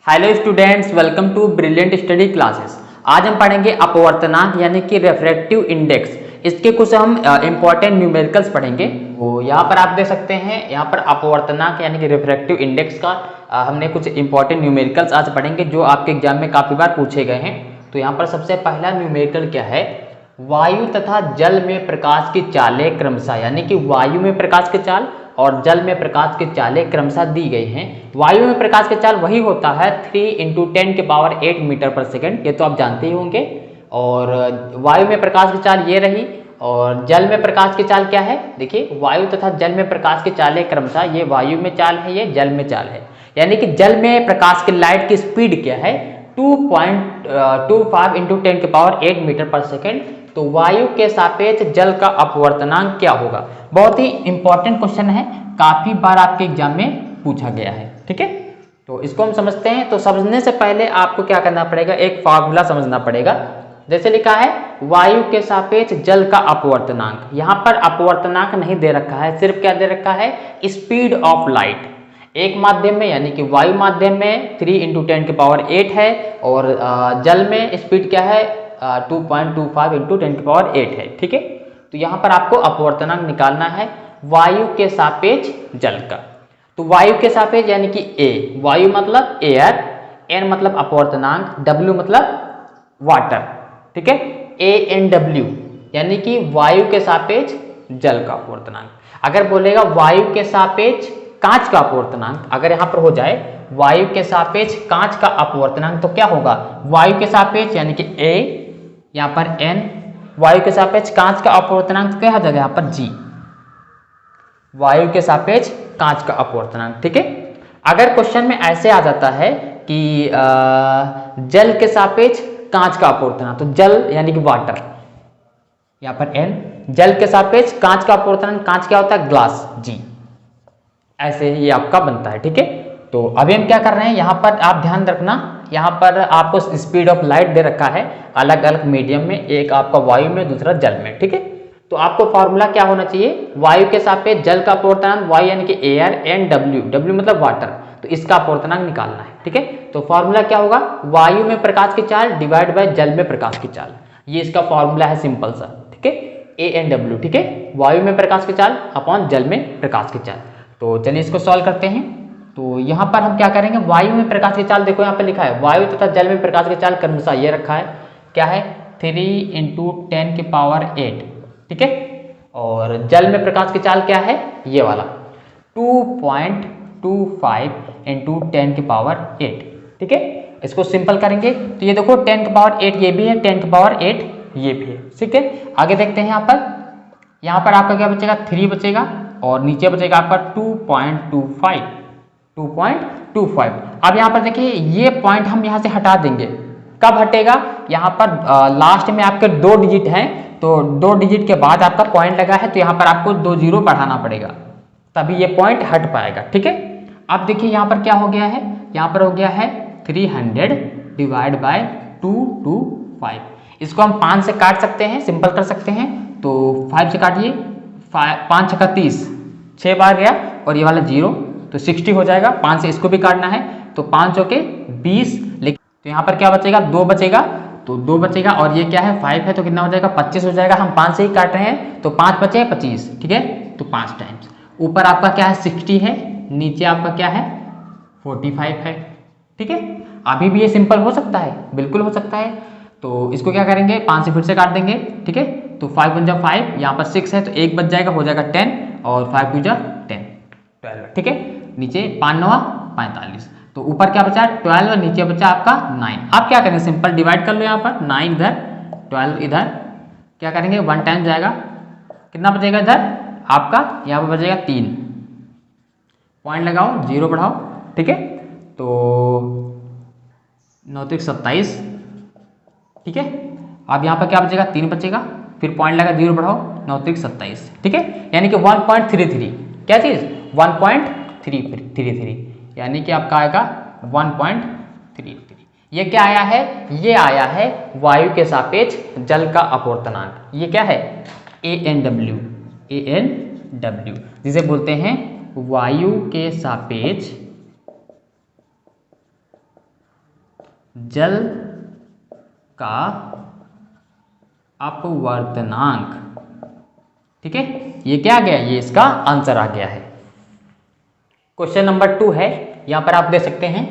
Hello students, welcome to brilliant study classes. आज हम पढ़ेंगे अपवर्तनांक यानी कि रिफ्रैक्टिव इंडेक्स। इसके कुछ हम इंपॉर्टेंट न्यूमेरिकल्स पढ़ेंगे। तो यहाँ पर आप देख सकते हैं, यहाँ पर अपवर्तनांक यानी कि रिफ्रैक्टिव इंडेक्स का हमने कुछ इंपॉर्टेंट न्यूमेरिकल्स आज पढ़ेंगे जो आपके एग्जाम में काफी बार पूछे गए हैं। तो यहाँ पर सबसे पहला न्यूमेरिकल क्या है, वायु तथा जल में प्रकाश की चालें क्रमशः, यानी कि वायु में प्रकाश की चाल और जल में प्रकाश की चालें क्रमशः दी गई हैं। वायु में प्रकाश की चाल वही होता है 3 × 10⁸ मीटर पर सेकेंड, ये तो आप जानते ही होंगे। और वायु में प्रकाश की चाल ये रही। और जल में प्रकाश की चाल क्या है, देखिए वायु तथा जल में प्रकाश की चालें क्रमशः, ये वायु में चाल है, ये जल में चाल है। यानी कि जल में प्रकाश की लाइट की स्पीड क्या है, 2.25 × 10⁸ मीटर पर सेकेंड। तो वायु के सापेक्ष जल का अपवर्तनांक क्या होगा। बहुत ही इंपॉर्टेंट क्वेश्चन है, काफी बार आपके एग्जाम में पूछा गया है। ठीक है, तो इसको हम समझते हैं। तो समझने से पहले आपको क्या करना पड़ेगा, एक फार्मूला समझना पड़ेगा। जैसे लिखा है वायु के सापेक्ष जल का अपवर्तनांक। यहाँ पर अपवर्तनांक नहीं दे रखा है, सिर्फ क्या दे रखा है, स्पीड ऑफ लाइट। एक माध्यम में यानी कि वायु माध्यम में 3 × 10⁸ है और जल में स्पीड क्या है, 2.25 × 10⁸ है। ठीक है, तो यहाँ पर आपको अपवर्तनांक निकालना है वायु के सापेक्ष जल का। तो वायु के सापेक्ष यानी कि ए, वायु मतलब एयर, एन मतलब अपवर्तनांक, डब्ल्यू मतलब वाटर। ठीक है, ANW यानी कि वायु के सापेक्ष जल का अपवर्तनांक। अगर बोलेगा वायु के सापेक्ष कांच का अपवर्तनांक, अगर यहाँ पर हो जाए वायु के सापेक्ष कांच का अपवर्तनांक, तो क्या होगा, वायु के सापेक्ष यानी कि A, यहाँ पर N, वायु के सापेक्ष कांच का अपवर्तनांक क्या हो जाएगा, यहाँ पर G, वायु के सापेक्ष कांच का अपवर्तनांक। ठीक है, अगर क्वेश्चन में ऐसे आ जाता है कि जल के सापेक्ष कांच का अपवर्तनांक, तो जल यानी कि वाटर, यहाँ पर N, जल के सापेक्ष कांच का अपवर्तनांक, कांच क्या होता है, ग्लास, G, ऐसे ये आपका बनता है। ठीक है, तो अभी हम क्या कर रहे हैं, यहाँ पर आप ध्यान रखना, यहाँ पर आपको स्पीड ऑफ लाइट दे रखा है अलग अलग मीडियम में, एक आपका वायु में, दूसरा जल में। ठीक है, तो आपको फॉर्मूला क्या होना चाहिए, वायु के सापेक्ष जल का अपवर्तनांक, वायु यानी कि एयर, एन डब्ल्यू, डब्ल्यू मतलब वाटर, तो इसका अपवर्तनांक निकालना है। ठीक है, तो फॉर्मूला क्या होगा, वायु में प्रकाश की चाल डिवाइड बाय जल में प्रकाश की चाल, ये इसका फॉर्मूला है, सिंपल सा। ठीक है, ANW। ठीक है, वायु में प्रकाश की चाल अपॉन जल में प्रकाश की चाल। तो चलिए इसको सॉल्व करते हैं। तो यहाँ पर हम क्या करेंगे, वायु में प्रकाश की चाल, देखो यहाँ पर लिखा है वायु तथा जल में प्रकाश की चाल क्रमशः ये रखा है, क्या है, 3 × 10⁸। ठीक है, और जल में प्रकाश की चाल क्या है, ये वाला 2.25 × 10⁸। ठीक है, इसको सिंपल करेंगे तो ये देखो 10⁸ ये भी है, 10⁸ ये भी है। ठीक है, आगे देखते हैं। यहाँ पर आपका क्या बचेगा, 3 बचेगा और नीचे बचेगा आपका 2.25। अब यहाँ पर देखिए ये पॉइंट हम यहाँ से हटा देंगे, कब हटेगा, यहाँ पर लास्ट में आपके 2 डिजिट हैं, तो 2 डिजिट के बाद आपका पॉइंट लगा है, तो यहाँ पर आपको 2 0 बढ़ाना पड़ेगा, तभी ये पॉइंट हट पाएगा। ठीक है, अब देखिए यहाँ पर क्या हो गया है, यहाँ पर हो गया है 300 डिवाइड बाय 225। इसको हम 5 से काट सकते हैं, सिंपल कर सकते हैं। तो 5 से काटिए, 5 × 30, 6 बार गया और ये वाला 0, तो 60 हो जाएगा। 5 से इसको भी काटना है, तो 5 के 20, लेकिन तो यहाँ पर क्या बचेगा, 2 बचेगा, तो 2 बचेगा और ये क्या है 5 है, तो कितना हो जाएगा, 25 हो जाएगा। हम 5 से ही काट रहे हैं, तो 5 बचे 25। ठीक है, तो 5 टाइम्स ऊपर आपका क्या है 60 है, नीचे आपका क्या है 45 है। ठीक है, अभी भी ये सिंपल हो सकता है, बिल्कुल हो सकता है। तो इसको क्या करेंगे, 5 से फिर से काट देंगे। ठीक है, तो 5 × 5, यहाँ पर 6 है, तो 1 बच जाएगा, हो जाएगा 10 और 5 × 2 = 10, 12। ठीक है, नीचे 5 × 9 = 45, तो ऊपर क्या बचा 12 और नीचे बचा आपका 9। आप क्या करेंगे, सिंपल डिवाइड कर लो, यहाँ पर 9 इधर, 12 इधर, क्या करेंगे 1 टाइम जाएगा, कितना बचेगा इधर आपका, यहाँ पर बचेगा 3, पॉइंट लगाओ, 0 बढ़ाओ। ठीक है, तो 9 × 3 = 27। ठीक है, अब यहाँ पर क्या बचेगा, 3 बचेगा, फिर पॉइंट लगा, 0 बढ़ाओ, 9 × 3 = 27। ठीक है, यानी कि 1.33, क्या चीज 1.33, यानी कि आपका आएगा 1.33। ये क्या आया है, ये आया है वायु के सापेक्ष जल का अपवर्तनांक। ये क्या है, ANW, जिसे बोलते हैं वायु के सापेक्ष जल का अपवर्तनांक। ठीक है, ये क्या आ गया, ये इसका आंसर आ गया है। क्वेश्चन नंबर 2 है, यहां पर आप देख सकते हैं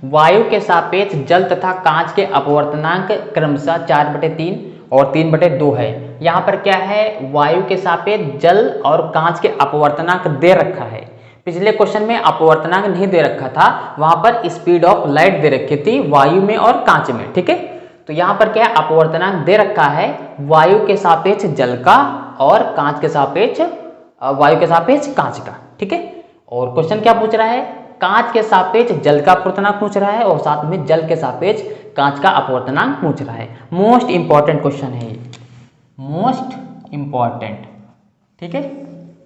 वायु के सापेक्ष जल तथा कांच के अपवर्तनांक क्रमशः 4/3 और 3/2 है। यहाँ पर क्या है, वायु के सापेक्ष जल और कांच के अपवर्तनांक दे रखा है। पिछले क्वेश्चन में अपवर्तनांक नहीं दे रखा था, वहां पर स्पीड ऑफ लाइट दे रखी थी वायु में और कांच में। ठीक है, तो यहाँ पर क्या है, अपवर्तनांक दे रखा है वायु के सापेक्ष जल का और कांच के सापेक्ष वायु के सापेक्ष कांच का। ठीक है, और क्वेश्चन क्या पूछ रहा है, कांच के सापेक्ष जल का अपवर्तनांक पूछ रहा है और साथ में जल के सापेक्ष कांच का अपवर्तनांक पूछ रहा है। मोस्ट इंपॉर्टेंट क्वेश्चन है ये, मोस्ट इंपॉर्टेंट। ठीक है,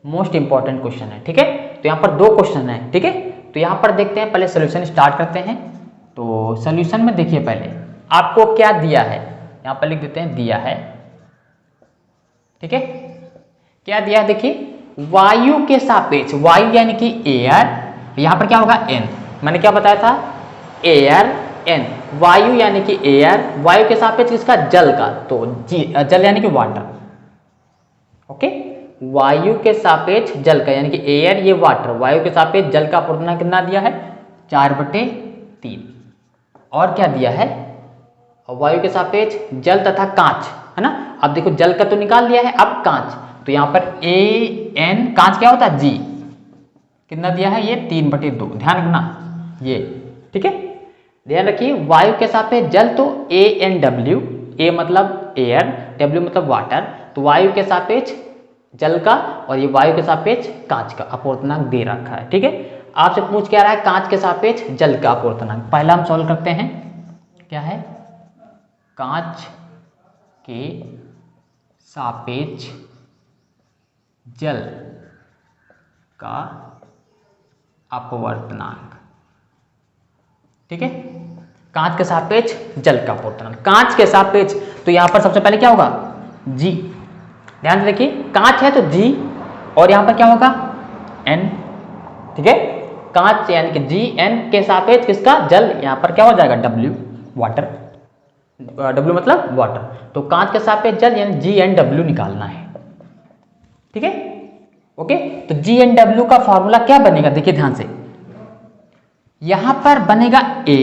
मोस्ट इंपॉर्टेंट क्वेश्चन है। ठीक है, तो यहाँ पर 2 क्वेश्चन है। ठीक है, तो यहाँ पर देखते हैं, पहले सोल्यूशन स्टार्ट करते हैं। तो सोल्यूशन में देखिए पहले आपको क्या दिया है, यहाँ पर लिख देते हैं दिया है। ठीक है, क्या दिया है, देखिए वायु के सापेक्ष, वायु यानी कि एयर, यहाँ पर क्या होगा एन, मैंने क्या बताया था एयर एन, वायु यानी कि एयर, वायु के सापेक्ष किसका, जल का, तो जी जल यानी कि वाटर। ओके, वायु के सापेक्ष जल का यानी कि एयर, ये वाटर, वायु के सापेक्ष जल का अपवर्तनांक कितना दिया है 4/3। और क्या दिया है, वायु के सापेक्ष जल तथा कांच, है ना। अब देखो जल का तो निकाल लिया है, अब कांच, तो यहाँ पर ए एन, कांच क्या होता है जी, कितना दिया है ये 3/2, ध्यान रखना ये। ठीक है, ध्यान रखिए वायु के सापेक्ष जल तो ए एन डब्ल्यू, ए मतलब एयर, डब्ल्यू मतलब वाटर, तो वायु के सापेक्ष जल का और ये वायु के सापेक्ष कांच का अपवर्तनांक दे रखा है। ठीक है, आपसे पूछ क्या रहा है, कांच के सापेक्ष जल का अपवर्तनांक। पहला हम सॉल्व करते हैं, क्या है, कांच के सापेक्ष जल का अपवर्तनांक। ठीक है, कांच के सापेक्ष जल का अपवर्तनांक, कांच के सापेक्ष, तो यहां पर सबसे पहले क्या होगा जी, ध्यान से देखिए कांच है तो जी, और यहां पर क्या होगा एन। ठीक है, कांच यानी कि जी, एन के सापेक्ष किसका, जल, यहां पर क्या हो जाएगा डब्ल्यू, वाटर, डब्ल्यू मतलब वाटर, तो कांच के सापेक्ष जल यानी जी एन डब्ल्यू निकालना है। ठीक है, ओके, तो जी एन डब्ल्यू का फॉर्मूला क्या बनेगा, देखिए ध्यान से, यहां पर बनेगा ए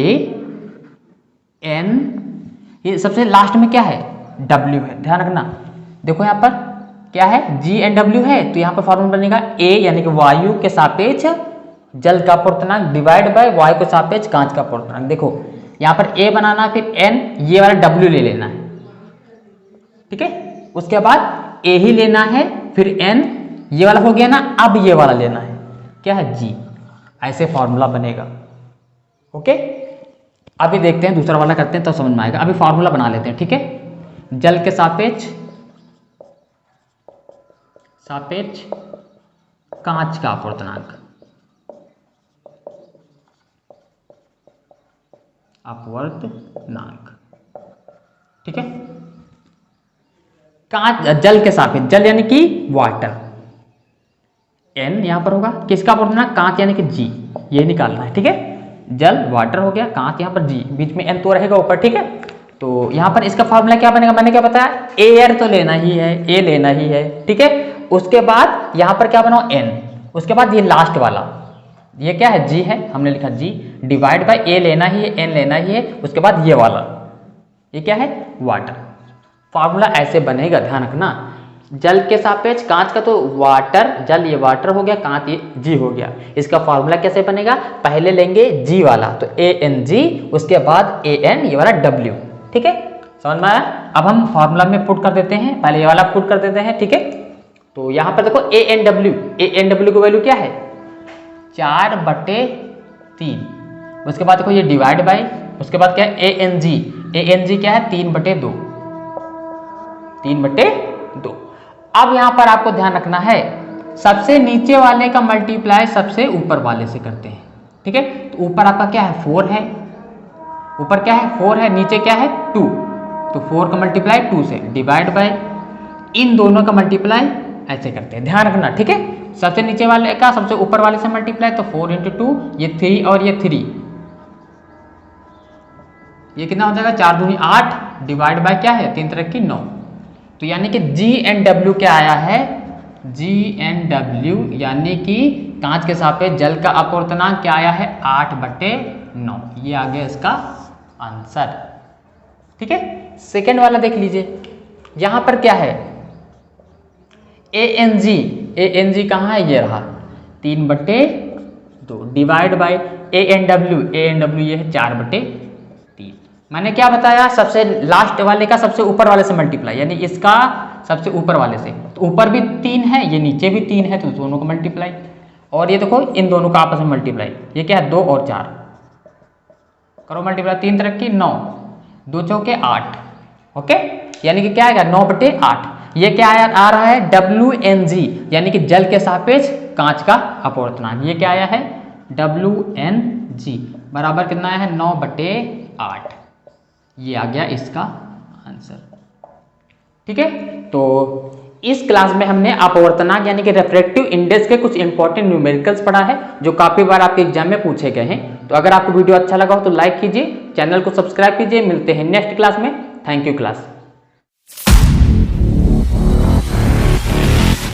एन, ये सबसे लास्ट में क्या है डब्ल्यू है, ध्यान रखना। देखो यहां पर क्या है जी एन डब्ल्यू है, तो यहां पर फॉर्मूला बनेगा ए यानी कि वायु के सापेक्ष जल का अपवर्तनांक डिवाइड बाय वायु के सापेक्ष कांच का अपवर्तनांक। देखो यहां पर ए बनाना, फिर एन, ये वाला डब्ल्यू ले लेना है। ठीक है, उसके बाद ए ही लेना है, फिर एन, ये वाला हो गया ना, अब ये वाला लेना है, क्या है जी, ऐसे फॉर्मूला बनेगा। ओके, अभी देखते हैं दूसरा वाला करते हैं तो समझ में आएगा। अभी फॉर्मूला बना लेते हैं। ठीक है, जल के सापेक्ष कांच का अपवर्तनांक, ठीक है, कांच जल के सापेक्ष, जल यानी कि वाटर, एन यहां पर होगा, किसका अपवर्तनांक, कांच यानी कि जी, ये निकालना है। ठीक है, जल वाटर हो गया, कांच यहां पर जी, बीच में एन तो रहेगा ऊपर। ठीक है, तो यहां पर इसका फॉर्मूला क्या बनेगा, मैंने क्या बताया, एयर तो लेना ही है, ए लेना ही है। ठीक है, उसके बाद यहां पर क्या बनाओ एन, उसके बाद ये लास्ट वाला, ये क्या है जी है, हमने लिखा जी, डिवाइड बाय ए लेना ही है, एन लेना ही है, उसके बाद ये वाला, ये क्या है वाटर। फॉर्मूला ऐसे बनेगा, ध्यान रखना। जल के सापेक्ष कांच का तो वाटर, जल ये वाटर हो गया, कांच ये जी हो गया। इसका फॉर्मूला कैसे बनेगा, पहले लेंगे जी वाला, तो ए एन जी, उसके बाद ए एन, ये वाला डब्ल्यू। ठीक है, समझ में आया। अब हम फॉर्मूला में पुट कर देते हैं, पहले ये वाला पुट कर देते हैं। ठीक है, तो यहां पर देखो ए एन डब्ल्यू की वैल्यू क्या है 4/3, उसके बाद देखो ये डिवाइड बाय, उसके बाद क्या है ए एन जी क्या है 3/2। अब यहां पर आपको ध्यान रखना है, सबसे नीचे वाले का मल्टीप्लाई सबसे ऊपर वाले से करते हैं। ठीक है, तो ऊपर आपका क्या है 4 है, ऊपर क्या है 4 है, नीचे क्या है 2, तो 4 का मल्टीप्लाई 2 से, डिवाइड बाय इन दोनों का मल्टीप्लाई ऐसे करते हैं, ध्यान रखना। ठीक है, सबसे नीचे वाले का सबसे ऊपर वाले से मल्टीप्लाई, तो 4 × 2, ये 3 और ये 3, ये कितना हो जाएगा, 4 दूनी 8 डिवाइड बाय क्या है 3 3 9। तो यानी कि GNW क्या आया है, GNW यानी कि कांच के सापेक्ष जल का अपवर्तनांक क्या आया है 8/9। ये आ गया इसका आंसर। ठीक है, सेकेंड वाला देख लीजिए, यहां पर क्या है ANG कहाँ है, ये रहा 3/2 डिवाइड बाय ANW ये है 4/3। मैंने क्या बताया, सबसे लास्ट वाले का सबसे ऊपर वाले से मल्टीप्लाई, यानी इसका सबसे ऊपर वाले से, तो ऊपर भी 3 है ये नीचे भी 3 है, तो दोनों को मल्टीप्लाई, और ये देखो इन दोनों का आपस में मल्टीप्लाई, ये क्या है 2 और 4 करो मल्टीप्लाई, 3 3 9 2 चौके 8। ओके, यानी कि क्या आएगा 9/8। ये क्या आ रहा है WNG यानी कि जल के सापेक्ष कांच का अपवर्तनांक, ये क्या आया है WNG बराबर कितना आया है 9/8। ये आ गया इसका आंसर। ठीक है, तो इस क्लास में हमने अपवर्तनांक यानी कि रिफ्रैक्टिव इंडेक्स के कुछ इंपॉर्टेंट न्यूमेरिकल्स पढ़ा है जो काफी बार आपके एग्जाम में पूछे गए हैं। तो अगर आपको वीडियो अच्छा लगा हो तो लाइक कीजिए, चैनल को सब्सक्राइब कीजिए। मिलते हैं नेक्स्ट क्लास में। Thank you class.